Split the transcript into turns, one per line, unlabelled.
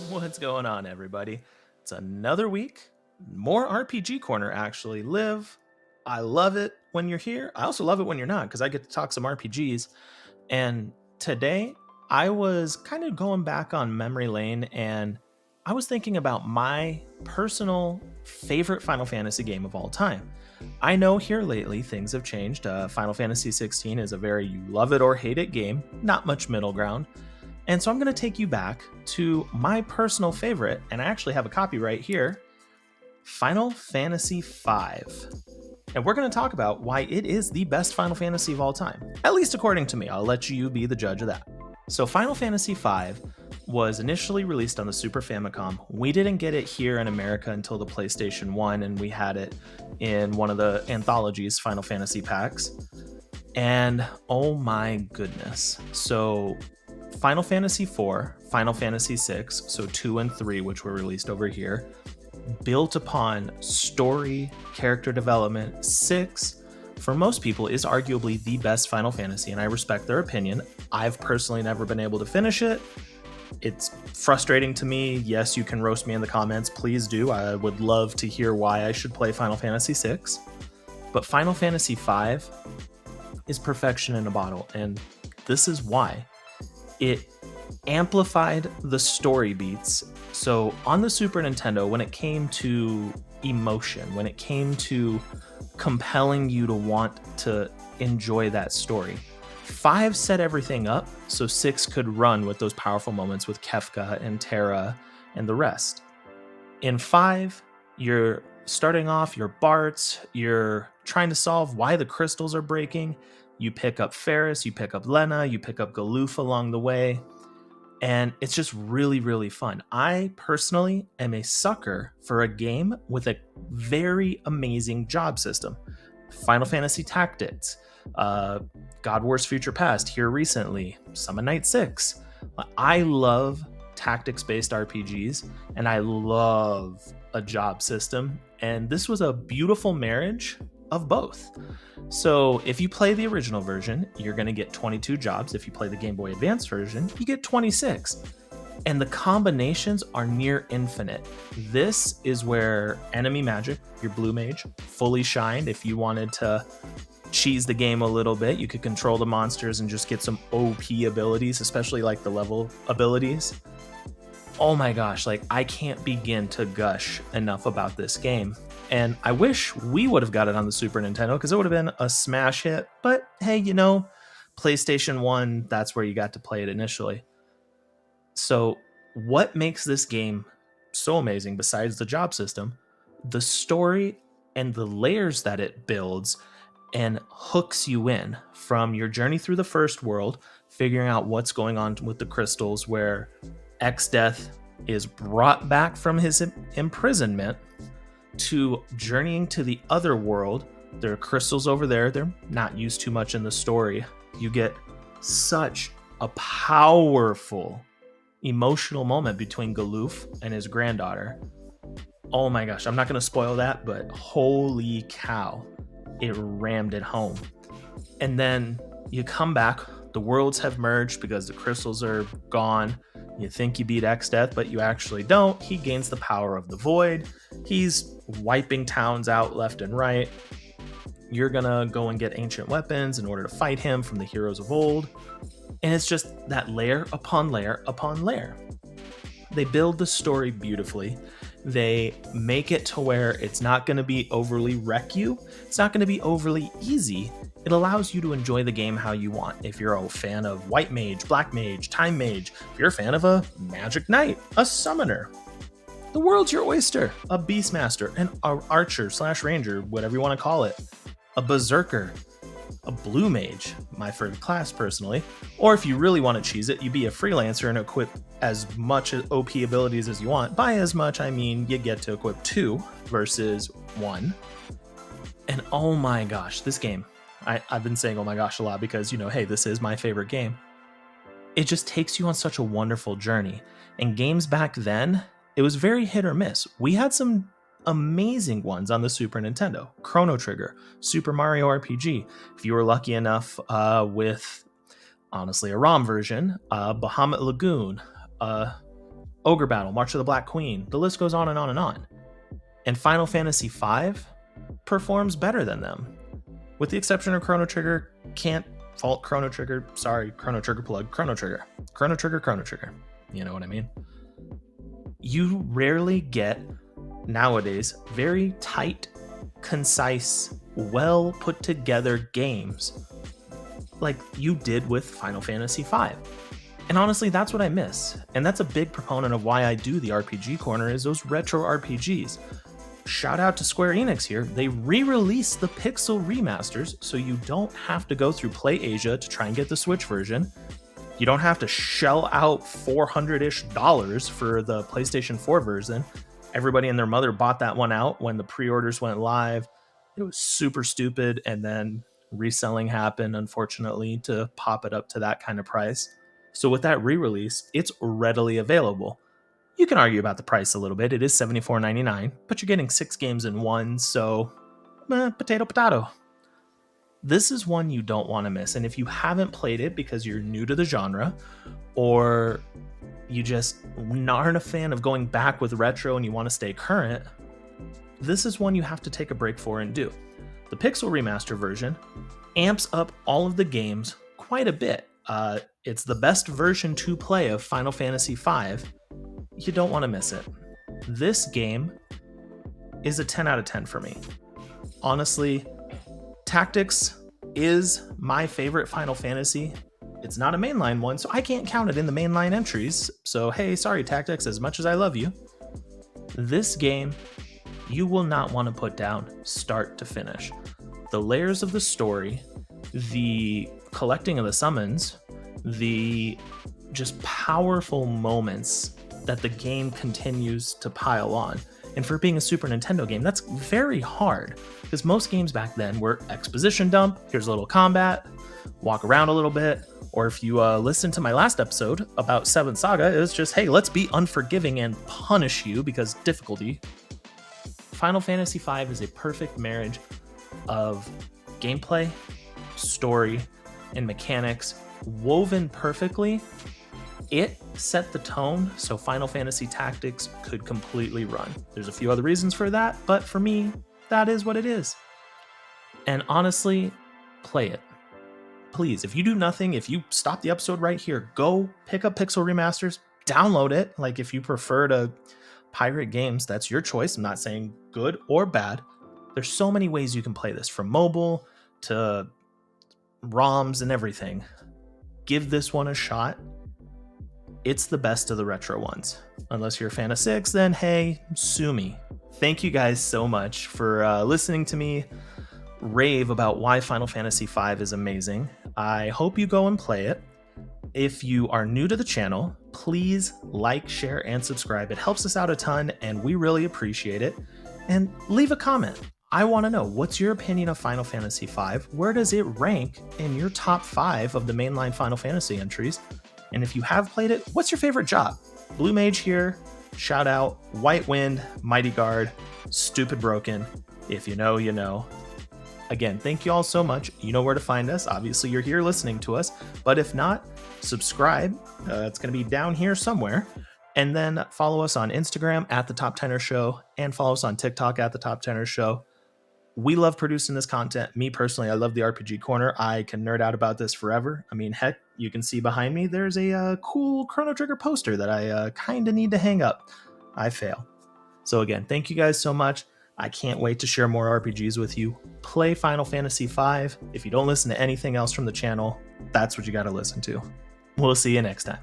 What's going on, everybody? It's another week. More RPG Corner, actually. Liv, I love it when you're here. I also love it when you're not because I get to talk some RPGs. And today, I was kind of going back on memory lane and I was thinking about my personal favorite Final Fantasy game of all time. I know here lately things have changed. Final Fantasy 16 is a very you love it or hate it game, not much middle ground. And so I'm going to take you back to my personal favorite, and I actually have a copy right here, Final Fantasy V. And we're going to talk about why it is the best Final Fantasy of all time, at least according to me. I'll let you be the judge of that. So Final Fantasy V was initially released on the Super Famicom. We didn't get it here in America until the PlayStation 1, and we had it in one of the anthologies, Final Fantasy packs. And oh my goodness. So Final Fantasy IV, Final Fantasy VI, so 2 and 3, which were released over here, built upon story, character development. 6, for most people, is arguably the best Final Fantasy, and I respect their opinion. I've personally never been able to finish it. It's frustrating to me. Yes, you can roast me in the comments. Please do. I would love to hear why I should play Final Fantasy VI. But Final Fantasy V is perfection in a bottle, and this is why. It amplified the story beats. So on the Super Nintendo, when it came to emotion, when it came to compelling you to want to enjoy that story, 5 set everything up so 6 could run with those powerful moments with Kefka and Terra and the rest. In 5, you're starting off your Barts, you're trying to solve why the crystals are breaking. You pick up Ferris, you pick up Lena, you pick up Galoof along the way, and it's just really, really fun. I personally am a sucker for a game with a very amazing job system. Final Fantasy Tactics, God Wars Future Past here recently, Summon Night 6. I love tactics-based RPGs, and I love a job system, and this was a beautiful marriage of both. So if you play the original version, you're going to get 22 jobs. If you play the Game Boy Advance version, you get 26. And the combinations are near infinite. This is where enemy magic, your blue mage, fully shined. If you wanted to cheese the game a little bit, you could control the monsters and just get some OP abilities, especially like the level abilities. Oh my gosh, like I can't begin to gush enough about this game. And I wish we would have got it on the Super Nintendo because it would have been a smash hit. But hey, PlayStation 1, that's where you got to play it initially. So what makes this game so amazing besides the job system? The story and the layers that it builds and hooks you in from your journey through the first world, figuring out what's going on with the crystals, where X-Death is brought back from his imprisonment, to journeying to the other world. There are crystals over there. They're not used too much in the story. You get such a powerful emotional moment between Galoof and his granddaughter. Oh my gosh, I'm not going to spoil that, but holy cow, it rammed it home. And then you come back, the worlds have merged because the crystals are gone. You think you beat X-Death, but you actually don't. He gains the power of the Void. He's wiping towns out left and right. You're gonna go and get ancient weapons in order to fight him from the heroes of old. And it's just that layer upon layer upon layer. They build the story beautifully. They make it to where it's not going to be overly wreck you. It's not going to be overly easy. It allows you to enjoy the game how you want. If you're a fan of White Mage, Black Mage, Time Mage, if you're a fan of a Magic Knight, a Summoner, the world's your oyster. A Beastmaster, an Archer / Ranger, whatever you want to call it, a Berserker, a Blue Mage, my favorite class personally. Or if you really want to cheese it, you be a freelancer and equip as much OP abilities as you want. By as much, I mean you get to equip 2 versus 1. And oh my gosh, this game, I've been saying oh my gosh a lot because, hey, this is my favorite game. It just takes you on such a wonderful journey. And games back then, it was very hit or miss. We had some amazing ones on the Super Nintendo. Chrono Trigger, Super Mario RPG. If you were lucky enough with, honestly, a ROM version, Bahamut Lagoon, Ogre Battle, March of the Black Queen. The list goes on and on and on. And Final Fantasy V performs better than them. With the exception of Chrono Trigger, can't fault Chrono Trigger. Sorry, Chrono Trigger plug. Chrono Trigger. Chrono Trigger, Chrono Trigger. You know what I mean? You rarely get, nowadays, very tight, concise, well put together games like you did with Final Fantasy V. And honestly, that's what I miss. And that's a big proponent of why I do the RPG Corner, is those retro RPGs. Shout out to Square Enix here. They re-released the Pixel remasters, so you don't have to go through PlayAsia to try and get the Switch version. You don't have to shell out $400-ish for the PlayStation 4 version. Everybody and their mother bought that one out when the pre-orders went live. It was super stupid, and then reselling happened, unfortunately, to pop it up to that kind of price. So with that re-release, it's readily available. You can argue about the price a little bit. It is $74.99, but you're getting 6 games in one, so potato. This is one you don't want to miss. And if you haven't played it because you're new to the genre, or you just aren't a fan of going back with retro and you want to stay current, this is one you have to take a break for and do. The Pixel Remaster version amps up all of the games quite a bit. It's the best version to play of Final Fantasy V. You don't want to miss it. This game is a 10 out of 10 for me. Honestly, Tactics is my favorite Final Fantasy. It's not a mainline one, so I can't count it in the mainline entries. So hey, sorry Tactics, as much as I love you. This game, you will not want to put down start to finish. The layers of the story, the collecting of the summons, the just powerful moments that the game continues to pile on. And for being a Super Nintendo game, that's very hard, because most games back then were exposition dump, here's a little combat, walk around a little bit, or if you listen to my last episode about 7 Saga, it was just, hey, let's be unforgiving and punish you because difficulty. Final Fantasy V is a perfect marriage of gameplay, story, and mechanics woven perfectly. It set the tone so Final Fantasy Tactics could completely run. There's a few other reasons for that, but for me, that is what it is. And honestly, play it. Please, if you do nothing, if you stop the episode right here, go pick up Pixel Remasters, download it. Like, if you prefer to pirate games, that's your choice. I'm not saying good or bad. There's so many ways you can play this, from mobile to ROMs and everything. Give this one a shot. It's the best of the retro ones. Unless you're a fan of 6, then hey, sue me. Thank you guys so much for listening to me rave about why Final Fantasy V is amazing. I hope you go and play it. If you are new to the channel, please like, share, and subscribe. It helps us out a ton, and we really appreciate it. And leave a comment. I want to know, what's your opinion of Final Fantasy V? Where does it rank in your top 5 of the mainline Final Fantasy entries? And if you have played it, what's your favorite job? Blue Mage here, shout out, White Wind, Mighty Guard, Stupid Broken. If you know, you know. Again, thank you all so much. You know where to find us. Obviously, you're here listening to us. But if not, subscribe. It's going to be down here somewhere. And then follow us on Instagram at The Top Tenor Show, and follow us on TikTok at The Top Tenor Show. We love producing this content. Me personally, I love the RPG Corner. I can nerd out about this forever. I mean, heck, you can see behind me, there's a cool Chrono Trigger poster that I kind of need to hang up. I fail. So again, thank you guys so much. I can't wait to share more RPGs with you. Play Final Fantasy V. If you don't listen to anything else from the channel, that's what you got to listen to. We'll see you next time.